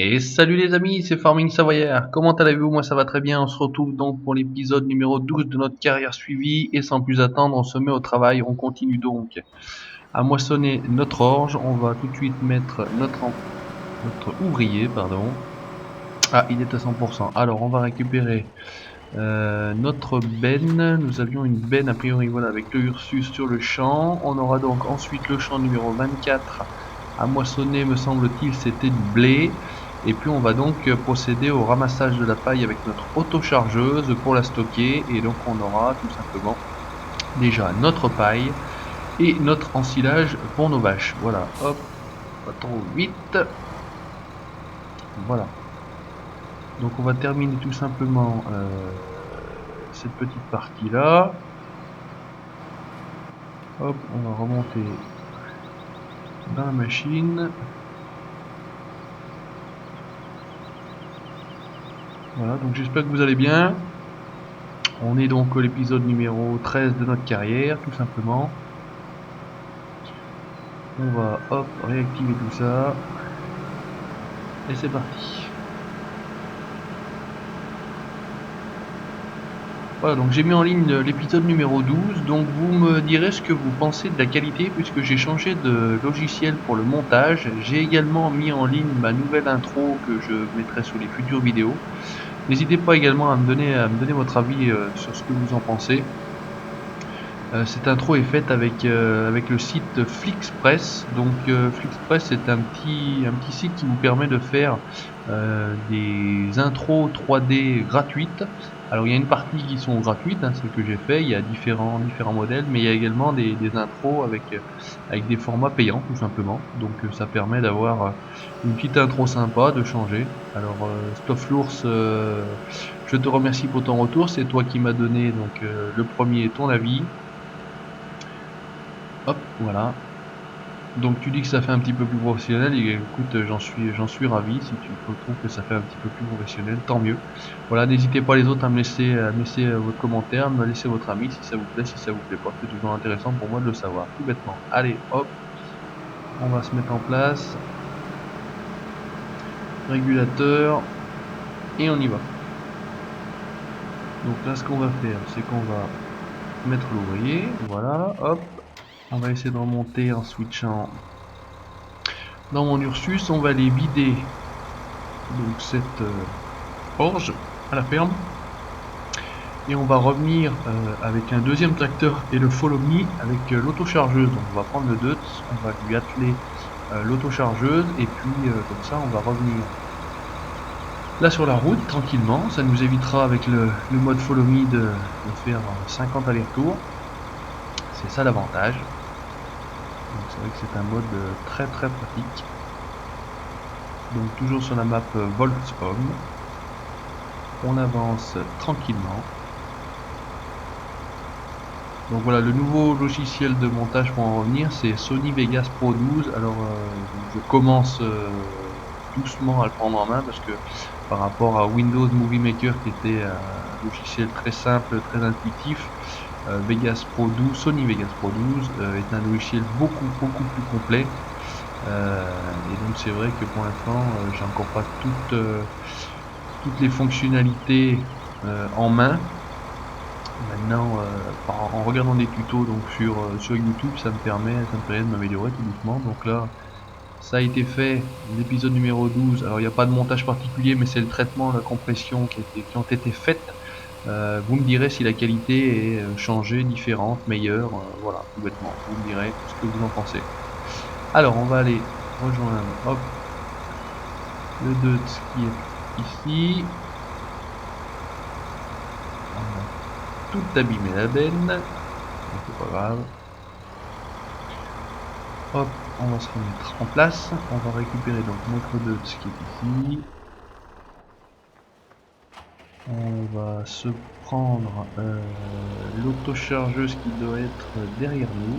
Et salut les amis, c'est Farming Savoyard. Comment allez-vous? Moi ça va très bien. On se retrouve donc pour l'épisode numéro 12 de notre carrière suivie. Et sans plus attendre, on se met au travail. On continue donc à moissonner notre orge. On va tout de suite mettre notre ouvrier, pardon. Ah, il est à 100%. Alors on va récupérer notre benne. Nous avions une benne a priori, voilà, avec le Ursus sur le champ. On aura donc ensuite le champ numéro 24 à moissonner, me semble-t-il, c'était du blé. Et puis on va donc procéder au ramassage de la paille avec notre autochargeuse pour la stocker. Et donc on aura tout simplement déjà notre paille et notre ensilage pour nos vaches. Voilà, hop, pas trop vite. Voilà. Donc on va terminer tout simplement cette petite partie là. Hop, on va remonter dans la machine. Voilà, donc j'espère que vous allez bien. On est donc à l'épisode numéro 13 de notre carrière, tout simplement. On va, hop, réactiver tout ça. Et c'est parti. Voilà, donc j'ai mis en ligne l'épisode numéro 12. Donc vous me direz ce que vous pensez de la qualité, puisque j'ai changé de logiciel pour le montage. J'ai également mis en ligne ma nouvelle intro que je mettrai sur les futures vidéos. N'hésitez pas également à me donner votre avis sur ce que vous en pensez. Cette intro est faite avec le site Flixpress. Donc Flixpress c'est un petit site qui vous permet de faire des intros 3D gratuites. Alors il y a une partie qui sont gratuites, hein, celles que j'ai fait. Il y a différents modèles, mais il y a également des intros avec des formats payants tout simplement. Donc ça permet d'avoir une petite intro sympa, de changer. Alors Stofflours, je te remercie pour ton retour. C'est toi qui m'as donné donc le premier ton avis. Hop, voilà. Donc tu dis que ça fait un petit peu plus professionnel, et écoute, j'en suis ravi. Si tu trouves que ça fait un petit peu plus professionnel, tant mieux. Voilà, n'hésitez pas les autres à me laisser, votre commentaire, me laisser votre avis si ça vous plaît, si ça vous plaît pas. C'est toujours intéressant pour moi de le savoir, tout bêtement. Allez, hop, on va se mettre en place. Régulateur, et on y va. Donc là, ce qu'on va faire, c'est qu'on va mettre l'ouvrier, voilà, hop. On va essayer de remonter en switchant dans mon Ursus. On va aller vider donc cette orge à la ferme, et on va revenir avec un deuxième tracteur et le follow me avec l'autochargeuse. Donc on va prendre le Deutz, on va lui atteler l'autochargeuse, et puis comme ça on va revenir là sur la route tranquillement. Ça nous évitera avec le mode follow me de faire 50 allers-retours. C'est ça l'avantage. Donc c'est vrai que c'est un mode très pratique. Donc toujours sur la map Voltshome. On avance tranquillement. Donc voilà, le nouveau logiciel de montage pour en revenir, c'est Sony Vegas Pro 12. Alors je commence doucement à le prendre en main, parce que par rapport à Windows Movie Maker qui était un logiciel très simple, très intuitif, Sony Vegas Pro 12 est un logiciel beaucoup plus complet. Et donc c'est vrai que pour l'instant j'ai encore pas toutes les fonctionnalités en main. Maintenant, en regardant des tutos donc sur YouTube, ça me permet de m'améliorer tout doucement. Donc là, ça a été fait, l'épisode numéro 12. Alors il n'y a pas de montage particulier, mais c'est le traitement, la compression qui ont été faites. Vous me direz si la qualité est changée, différente, meilleure, voilà, tout bêtement. Vous me direz ce que vous en pensez. Alors on va aller rejoindre, hop, le Deutz qui est ici. On a tout abîmé la benne, c'est pas grave. Hop, on va se remettre en place. On va récupérer donc notre Deutz qui est ici. On va se prendre l'autochargeuse qui doit être derrière nous.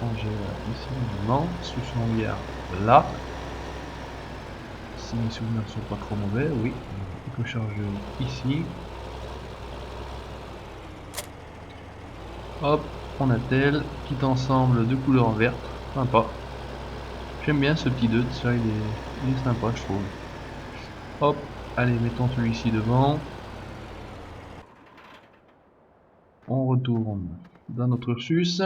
Ranger ici, non, ce sont là. Si mes souvenirs ne sont pas trop mauvais, oui. Autochargeuse ici. Hop, on attelle. Petit ensemble de couleur verte, sympa. J'aime bien ce petit Deutz, ça il est sympa je trouve. Hop, allez, mettons celui-ci devant. On retourne dans notre Ursus.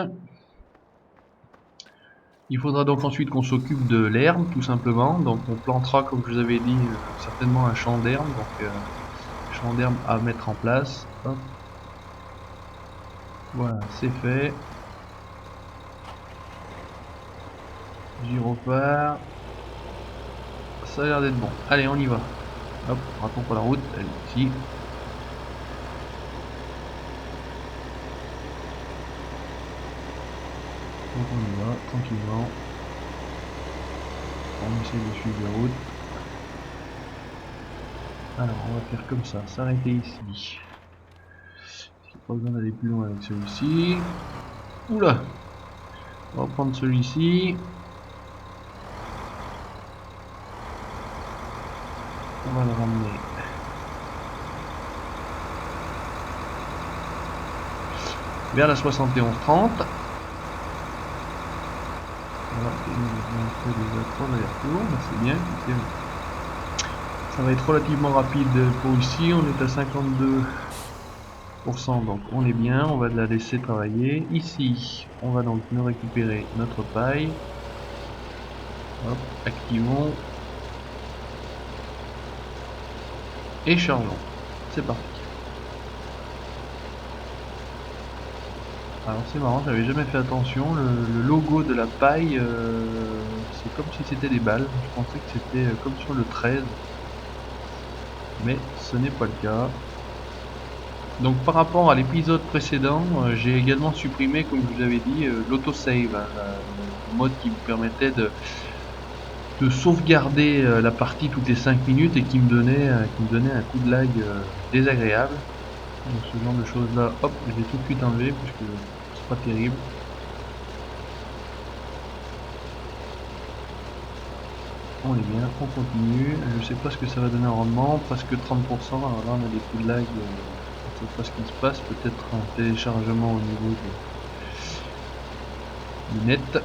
Il faudra donc ensuite qu'on s'occupe de l'herbe, tout simplement. Donc on plantera, comme je vous avais dit, certainement un champ d'herbe. Donc champ d'herbe à mettre en place. Hop. Voilà, c'est fait. J'y repars. Ça a l'air d'être bon. Allez, on y va. Hop, ratons pas la route. Elle est ici. Donc on y va, tranquillement. On essaie de suivre la route. Alors, on va faire comme ça. S'arrêter ici. J'ai pas besoin d'aller plus loin avec celui-ci. Oula! On va prendre celui-ci. On va le ramener vers la 7130. Voilà, on fait déjà 3 allers-retours, c'est bien. Ça va être relativement rapide pour ici, on est à 52%, donc on est bien, on va la laisser travailler. Ici, on va donc nous récupérer notre paille. Hop, activons. Et chargeons. C'est parti. Alors c'est marrant, j'avais jamais fait attention, le logo de la paille, c'est comme si c'était des balles. Je pensais que c'était comme sur le 13. Mais ce n'est pas le cas. Donc par rapport à l'épisode précédent, j'ai également supprimé, comme je vous avais dit, l'autosave, hein, le mode qui me permettait de sauvegarder la partie toutes les 5 minutes et qui me donnait un coup de lag désagréable. Donc ce genre de choses là, hop, je l'ai tout de suite enlevé puisque c'est pas terrible. On est bien, on continue. Je sais pas ce que ça va donner en rendement, presque 30%. Alors là on a des coups de lag, je sais pas ce qui se passe, peut-être un téléchargement au niveau du net,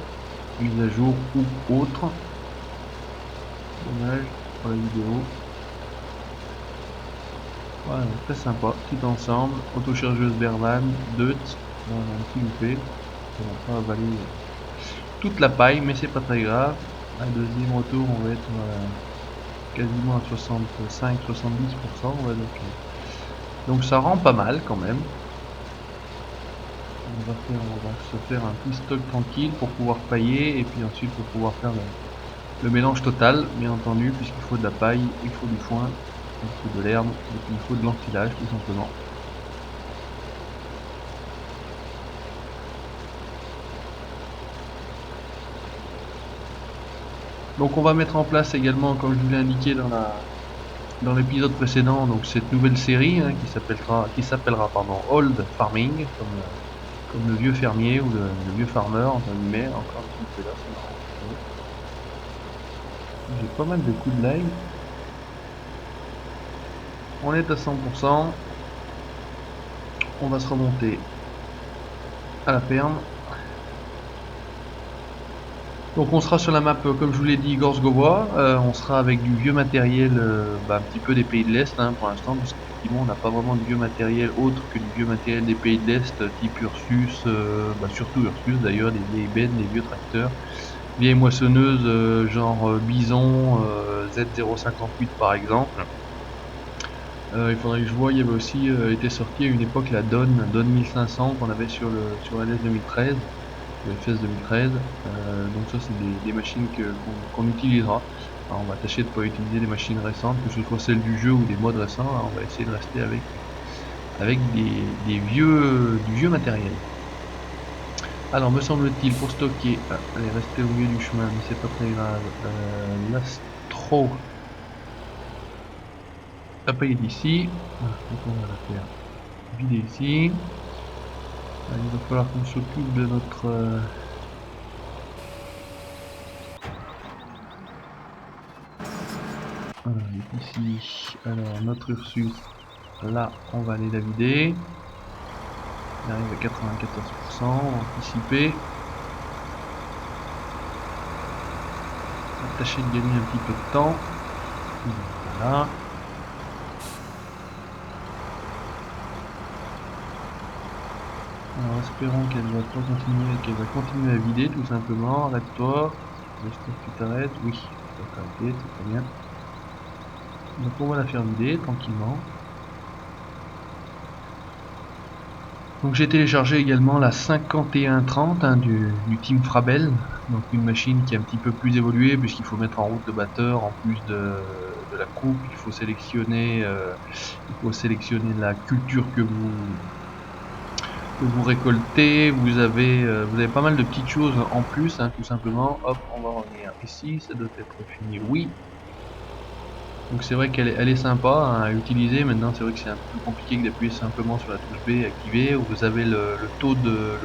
mise à jour ou autre. Dommage pour la vidéo. Voilà, très sympa, petit ensemble, autochargeuse Berman, Deutz, on a un petit loupé, on va pas avaler toute la paille, mais c'est pas très grave. À deuxième retour, on va être quasiment à 65-70%, donc ça rend pas mal quand même. On va se faire un petit stock tranquille pour pouvoir pailler et puis ensuite pour pouvoir faire le mélange total, bien entendu, puisqu'il faut de la paille, il faut du foin, il faut de l'herbe et puis il faut de l'ensilage tout simplement. Donc on va mettre en place également, comme je vous l'ai indiqué dans l'épisode précédent, donc cette nouvelle série hein, qui s'appellera Old Farming, comme le vieux fermier ou le vieux farmer entre guillemets. Encore un petit peu là, c'est marrant. J'ai pas mal de coups de live. On est à 100%. On va se remonter à la ferme. Donc on sera sur la map, comme je vous l'ai dit, Gorsgowa. On sera avec du vieux matériel, un petit peu des pays de l'Est hein, pour l'instant, parce qu'effectivement on n'a pas vraiment de vieux matériel autre que du vieux matériel des pays de l'Est, type Ursus, surtout Ursus d'ailleurs, des vieilles bennes, des vieux tracteurs, vieilles moissonneuses genre Bison Z058 par exemple. Il faudrait que je vois, il y avait aussi été sorti à une époque la Don 1500 qu'on avait sur la NES 2013. Le FS 2013, donc ça c'est des machines qu'on utilisera. Alors, on va tâcher de ne pas utiliser des machines récentes, que ce soit celles du jeu ou des modes récents. Alors, on va essayer de rester avec du vieux matériel. Alors me semble-t-il pour stocker, allez rester au milieu du chemin mais c'est pas très grave, l'astro la paille est ici, donc on va la faire vider ici. Alors, il va falloir qu'on s'occupe de notre ici, alors notre Ursus, là on va aller la vider, il arrive à 94%, anticiper, tâcher de gagner un petit peu de temps, Voilà. Alors espérons qu'elle va pas continuer, qu'elle va continuer à vider tout simplement. Arrête-toi. J'espère que tu t'arrêtes. Oui, tu vas t'arrêter, c'est très bien. Donc on va la faire vider tranquillement. Donc j'ai téléchargé également la 5130 hein, du Team Frabel, donc une machine qui est un petit peu plus évoluée puisqu'il faut mettre en route le batteur en plus de la coupe, il faut sélectionner la culture que vous récoltez, vous avez pas mal de petites choses en plus, hein, tout simplement. Hop, on va revenir ici, ça doit être fini, oui. Donc c'est vrai elle est sympa hein, à utiliser. Maintenant c'est vrai que c'est un peu plus compliqué que d'appuyer simplement sur la touche B activée où vous avez le taux de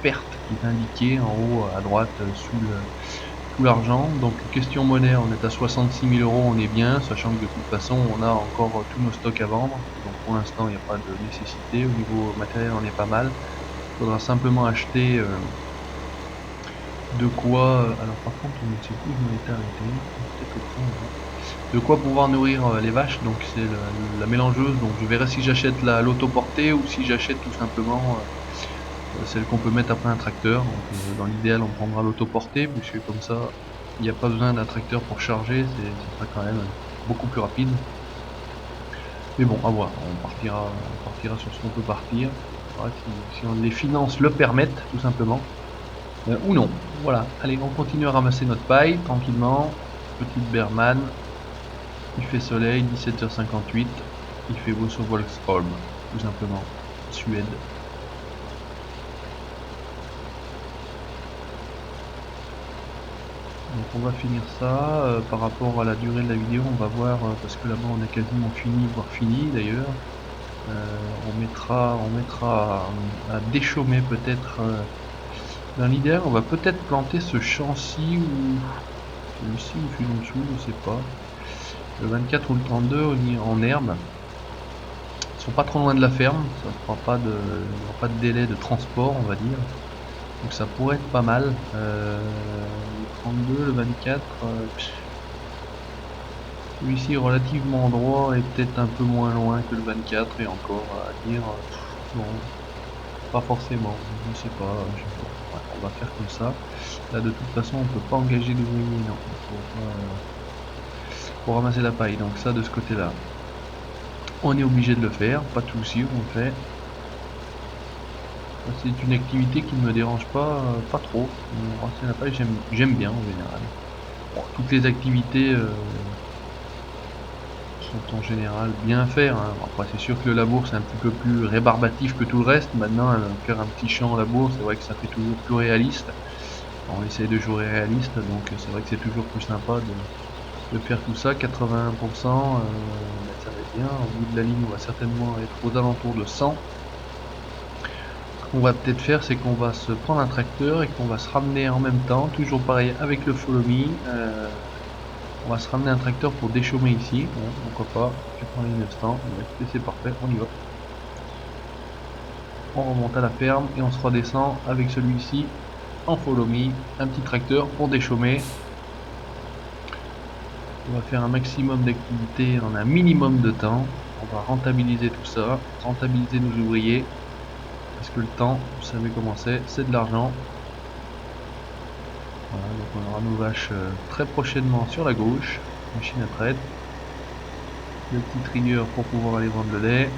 perte qui est indiqué en haut à droite sous l'argent. Donc question monnaie, on est à 66 000 euros, on est bien, sachant que de toute façon on a encore tous nos stocks à vendre. Donc pour l'instant il n'y a pas de nécessité. Au niveau matériel on est pas mal. Il faudra simplement acheter de quoi. Alors par contre je ne sais plus où je m'étais arrêté. Peut-être au fond là. De quoi pouvoir nourrir les vaches, donc c'est la mélangeuse. Donc je verrai si j'achète l'autoportée ou si j'achète tout simplement celle qu'on peut mettre après un tracteur. Donc dans l'idéal on prendra l'autoportée puisque comme ça il n'y a pas besoin d'un tracteur pour charger, ça sera quand même beaucoup plus rapide. Mais bon, à voir, on partira sur ce qu'on peut partir. Si les finances le permettent, tout simplement. Ou non. Voilà, allez, on continue à ramasser notre paille tranquillement. Petite Berman. Il fait soleil, 17h58. Il fait beau sur Volksholm, tout simplement. Suède. Donc on va finir ça. Par rapport à la durée de la vidéo, on va voir, parce que là-bas on a quasiment fini, voire fini d'ailleurs. On mettra à déchaumer peut-être. Dans l'idéal, on va peut-être planter ce champ-ci ou celui-ci ou celui en dessous, je sais pas. Le 24 ou le 32 en herbe. Ils sont pas trop loin de la ferme, ça fera pas de, il n'y aura pas de délai de transport, on va dire. Donc ça pourrait être pas mal. Le 32, le 24, celui-ci est relativement droit et peut-être un peu moins loin que le 24 et encore à dire, non, pas forcément, je sais pas, ouais, on va faire comme ça. Là de toute façon on peut pas engager d'ouvriers, non, pour ramasser la paille, donc ça de ce côté-là. On est obligé de le faire, pas de souci, on le fait. C'est une activité qui ne me dérange pas trop. Ramasser la paille, j'aime bien en général. Bon, toutes les activités sont en général bien à faire. Hein. Après, c'est sûr que le labour c'est un petit peu plus rébarbatif que tout le reste. Maintenant, faire un petit champ au labour, c'est vrai que ça fait toujours plus réaliste. On essaye de jouer réaliste, donc c'est vrai que c'est toujours plus sympa de faire tout ça. 81%, ça va être bien. Au bout de la ligne, on va certainement être aux alentours de 100. Ce qu'on va peut-être faire, c'est qu'on va se prendre un tracteur et qu'on va se ramener en même temps, toujours pareil avec le follow me. On va se ramener un tracteur pour déchaumer ici, bon, pourquoi pas, 8900, c'est parfait, on y va. On remonte à la ferme et on se redescend avec celui-ci en follow me, un petit tracteur pour déchaumer. On va faire un maximum d'activités en un minimum de temps. On va rentabiliser tout ça, rentabiliser nos ouvriers, parce que le temps, vous savez comment c'est de l'argent. Voilà, donc on aura nos vaches très prochainement sur la gauche, machine à traite, le petit trigger pour pouvoir aller vendre le lait.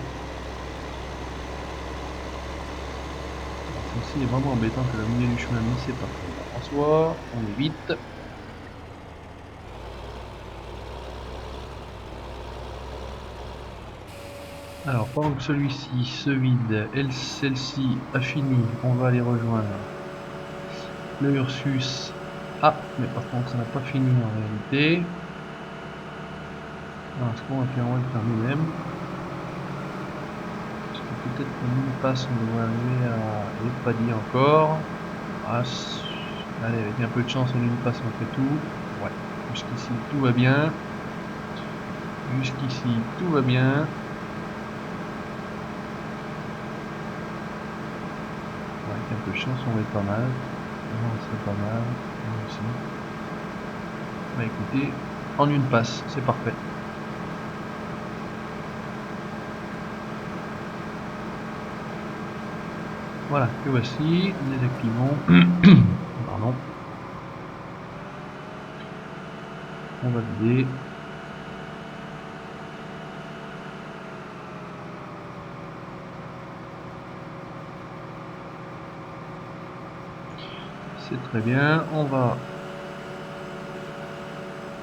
Ceci est vraiment embêtant que le milieu du chemin, mais c'est pas grave. En soi, on est vite. Alors pendant que celui-ci se vide, celle-ci a fini, on va aller rejoindre le Ursus. Ah, mais par contre ça n'a pas fini en réalité. Alors ce qu'on va faire, on va le faire nous-mêmes. Parce que peut-être qu'en une passe on devrait arriver à... Je vais pas dire encore. Ah, allez, avec un peu de chance en une passe on fait tout. Ouais, jusqu'ici tout va bien. Jusqu'ici tout va bien. Avec un peu de chance on va être pas mal. On serait pas mal. Aussi. Bah écoutez, en une passe, c'est parfait. Voilà, que voici, désactivons. Pardon. On va vider. C'est très bien, on va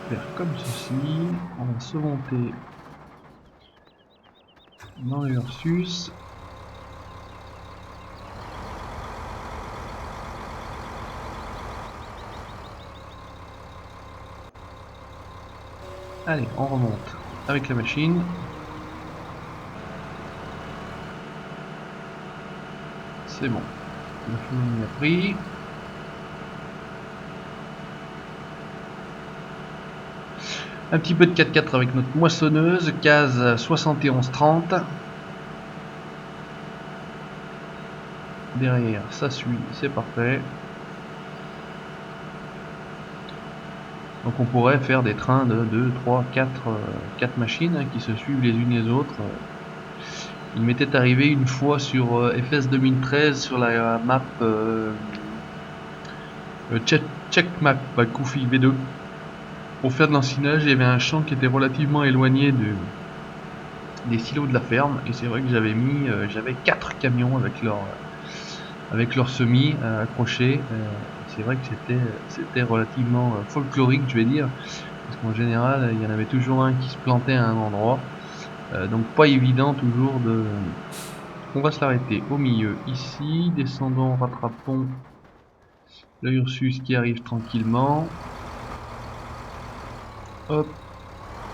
faire comme ceci, on va se monter dans le Ursus. Allez, on remonte avec la machine. C'est bon, le chemin a pris. Un petit peu de 4x4 avec notre moissonneuse, case 7130. Derrière, ça suit, c'est parfait. Donc on pourrait faire des trains de 2, 3, 4 machines hein, qui se suivent les unes les autres. Il m'était arrivé une fois sur FS 2013 sur la map Check Map Koufi V2. Pour faire de l'encinage, il y avait un champ qui était relativement éloigné des silos de la ferme et c'est vrai que j'avais 4 camions avec leur semis accrochés. C'est vrai que c'était relativement folklorique, je vais dire, parce qu'en général il y en avait toujours un qui se plantait à un endroit, donc pas évident toujours de. On va s'arrêter au milieu ici, descendons, rattrapons le Ursus qui arrive tranquillement. Hop,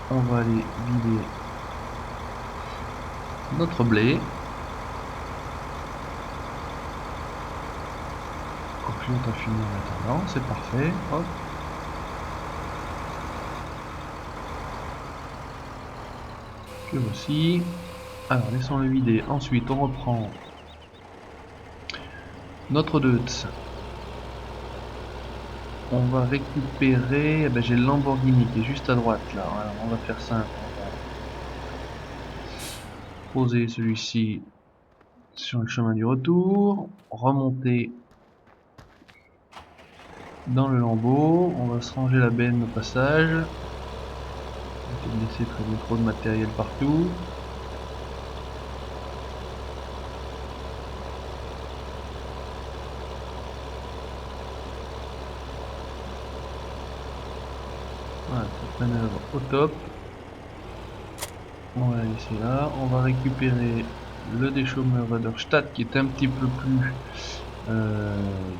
on va aller vider notre blé. Concluons à finir en attendant, c'est parfait. Hop. Que voici. Alors laissons-le vider. Ensuite on reprend notre deutz. On va récupérer. Eh ben, j'ai le Lamborghini qui est juste à droite là. Alors, on va faire simple. On va poser celui-ci sur le chemin du retour. Remonter dans le lambeau. On va se ranger la benne au passage. On va laisser traîner trop de matériel partout. Voilà, cette manœuvre au top. On va la laisser là. On va récupérer le déchauffeur Waderstadt qui est un petit peu plus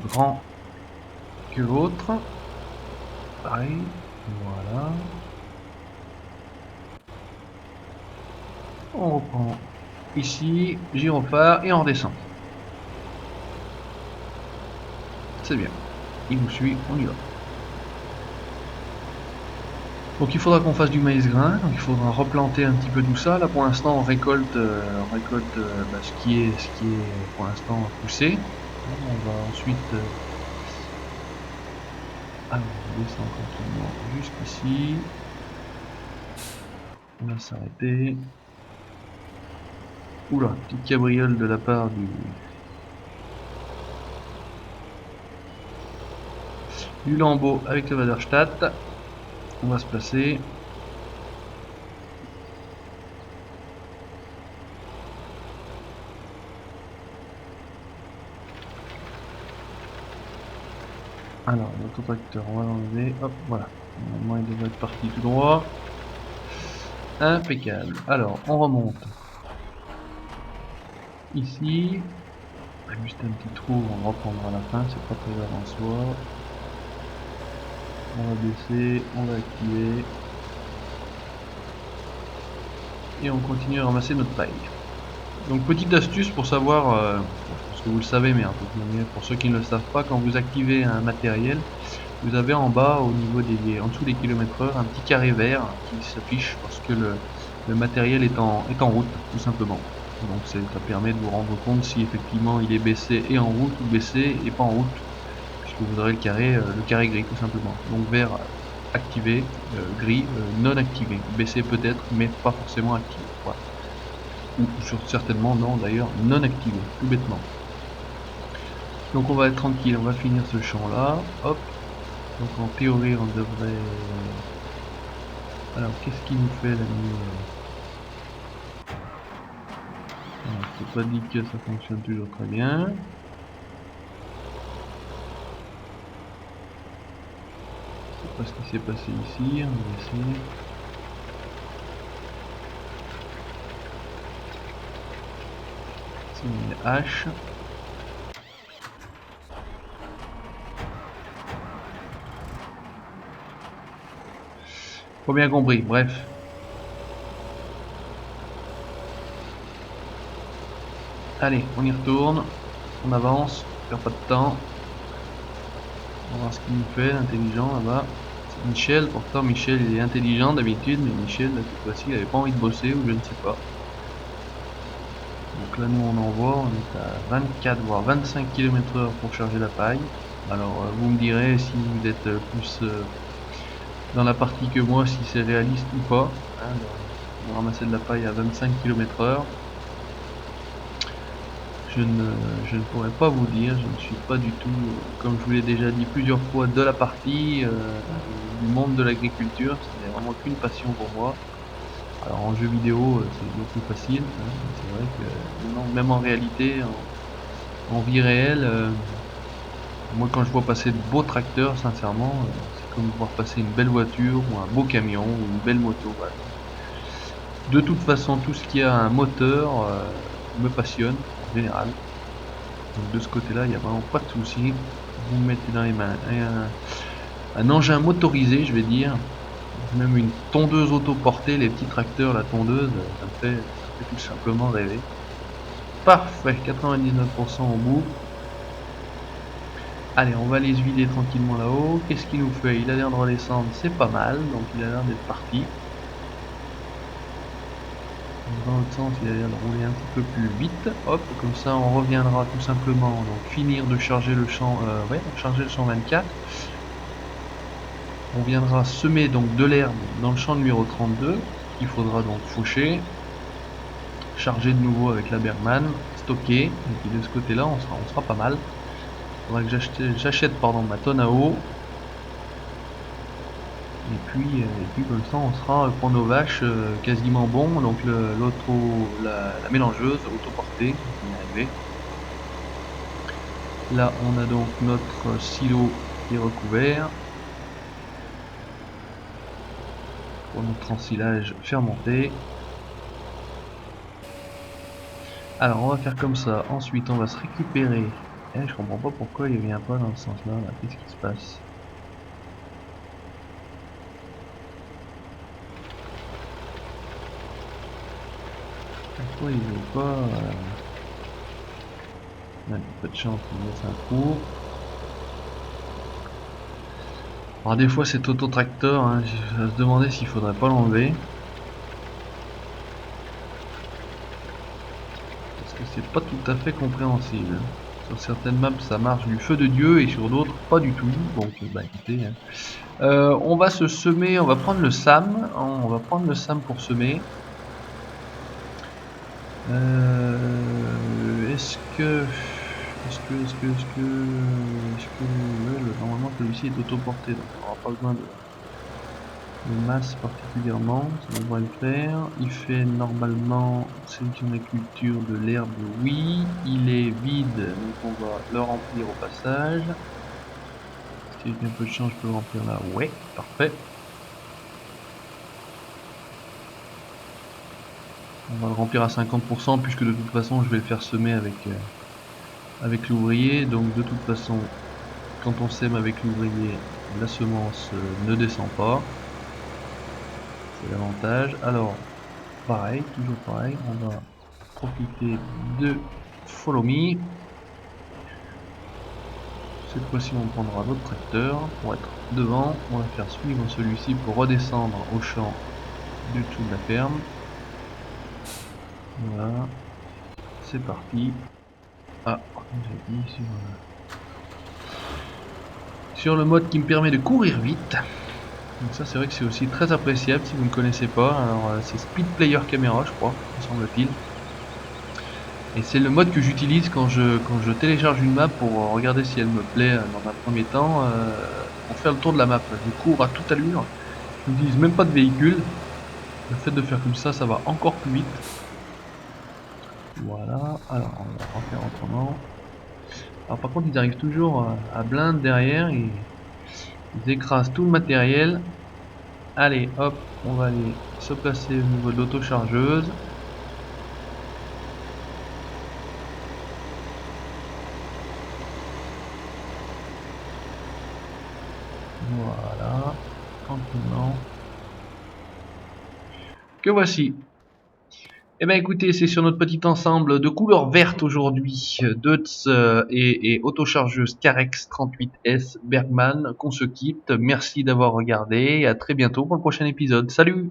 grand que l'autre. Pareil. Voilà. On reprend ici, gyrophare et on redescend. C'est bien. Il nous suit, on y va. Donc il faudra qu'on fasse du maïs grain, donc il faudra replanter un petit peu tout ça. Là pour l'instant on récolte, ce qui est pour l'instant poussé. On va ensuite on descend tranquillement jusqu'ici. On va s'arrêter. Oula, petite cabriole de la part du lambeau avec le Waderstadt. On va se placer. Alors, notre tracteur, on va l'enlever. Hop, voilà. Normalement, il devrait être parti tout droit. Impeccable. Alors, on remonte. Ici. Juste un petit trou, on reprendra à la fin, c'est pas très grave en soi. On va baisser, on va activer. Et on continue à ramasser notre paille. Donc petite astuce pour savoir, parce que vous le savez, mais pour ceux qui ne le savent pas, quand vous activez un matériel, vous avez en bas, au niveau en dessous des km/h, un petit carré vert qui s'affiche parce que le matériel est en route, tout simplement. Donc ça permet de vous rendre compte si effectivement il est baissé et en route ou baissé et pas en route, puisque vous aurez le carré gris tout simplement. Donc vert activé, gris non activé, baissé peut-être mais pas forcément activé. Voilà. Ou certainement non d'ailleurs non activé, tout bêtement. Donc on va être tranquille, on va finir ce champ là, hop. Donc en théorie on devrait... Alors qu'est-ce qu'il nous fait l'ami? C'est pas dit que ça fonctionne toujours très bien. Je sais pas ce qui s'est passé ici, on va essayer. C'est une hache. Pas bien compris, bref. Allez, on y retourne. On avance, on perd pas de temps. On va voir ce qu'il nous fait, intelligent là-bas. C'est Michel, pourtant Michel il est intelligent d'habitude, mais Michel cette fois-ci il avait pas envie de bosser ou je ne sais pas. Donc là nous on envoie, on est à 24 voire 25 km/h pour charger la paille. Alors vous me direz si vous êtes plus dans la partie que moi si c'est réaliste ou pas, hein, de ramasser de la paille à 25 km/h. Je ne pourrais pas vous dire, je ne suis pas du tout, comme je vous l'ai déjà dit plusieurs fois, de la partie du monde de l'agriculture, ce n'est vraiment qu'une passion pour moi. Alors en jeu vidéo c'est beaucoup plus facile, hein, c'est vrai que non, même en réalité, en vie réelle, moi quand je vois passer de beaux tracteurs, sincèrement, c'est comme voir passer une belle voiture ou un beau camion ou une belle moto. Voilà. De toute façon, tout ce qui a un moteur me passionne en général. Donc de ce côté-là, il n'y a vraiment pas de souci. Vous mettez dans les mains un engin motorisé, je vais dire, même une tondeuse autoportée, les petits tracteurs, la tondeuse, ça me fait tout simplement rêver. Parfait, 99% au bout. Allez, on va les vider tranquillement là-haut. Qu'est-ce qu'il nous fait? Il a l'air de redescendre, c'est pas mal, donc il a l'air d'être parti. Dans l'autre sens, il a l'air de rouler un petit peu plus vite. Hop, comme ça on reviendra tout simplement, donc finir de charger le champ, charger le champ 24. On viendra semer donc de l'herbe dans le champ numéro 32. Il faudra donc faucher, charger de nouveau avec la Bergman, stocker. Et puis de ce côté-là, on sera pas mal. Il faudra que j'achète ma tonne à eau. Et puis comme ça, on sera pour nos vaches quasiment bon. Donc la mélangeuse autoportée, on va y arriver. Là, on a donc notre silo qui est recouvert pour notre ensilage fermenté. Alors, on va faire comme ça. Ensuite, on va se récupérer. Je comprends pas pourquoi il vient pas dans ce sens-là. Là. Qu'est-ce qui se passe? Pourquoi il veut pas pas de chance, il laisse un trou. Alors des fois cet autotracteur, hein, je vais se demander s'il faudrait pas l'enlever. Parce que c'est pas tout à fait compréhensible. Sur certaines maps ça marche du feu de Dieu et sur d'autres pas du tout. Donc bah écoutez, hein. On va se semer, on va prendre le SAM. On va prendre le SAM pour semer. Est-ce que normalement celui-ci est autoporté, donc on n'aura pas besoin de masse particulièrement, ça devrait le faire. Il fait normalement sélection des cultures de l'herbe, oui. Il est vide, donc on va le remplir au passage. Si avec un peu de chance je peux le remplir là, ouais, parfait. On va le remplir à 50% puisque de toute façon je vais le faire semer avec l'ouvrier, donc de toute façon quand on sème avec l'ouvrier la semence ne descend pas, c'est l'avantage. Alors pareil, toujours pareil, on va profiter de Follow Me. Cette fois-ci on prendra notre tracteur pour être devant, on va faire suivre celui-ci pour redescendre au champ du dessous de la ferme. Voilà, c'est parti. Ah, comme j'ai dit, sur le mode qui me permet de courir vite. Donc ça c'est vrai que c'est aussi très appréciable si vous ne connaissez pas. Alors c'est Speed Player Camera je crois, me semble-t-il. Et c'est le mode que j'utilise quand je télécharge une map pour regarder si elle me plaît dans un premier temps, pour faire le tour de la map. Je cours à toute allure, je n'utilise même pas de véhicule. Le fait de faire comme ça va encore plus vite. Voilà, alors on va refaire autrement. Alors par contre ils arrivent toujours à blind derrière, ils écrasent tout le matériel. Allez hop, on va aller se placer au niveau de l'autochargeuse. Voilà, tranquillement. Que voici. Eh ben écoutez, c'est sur notre petit ensemble de couleurs vertes aujourd'hui, Deutz et autochargeuse Carex 38S Bergman qu'on se quitte. Merci d'avoir regardé et à très bientôt pour le prochain épisode. Salut!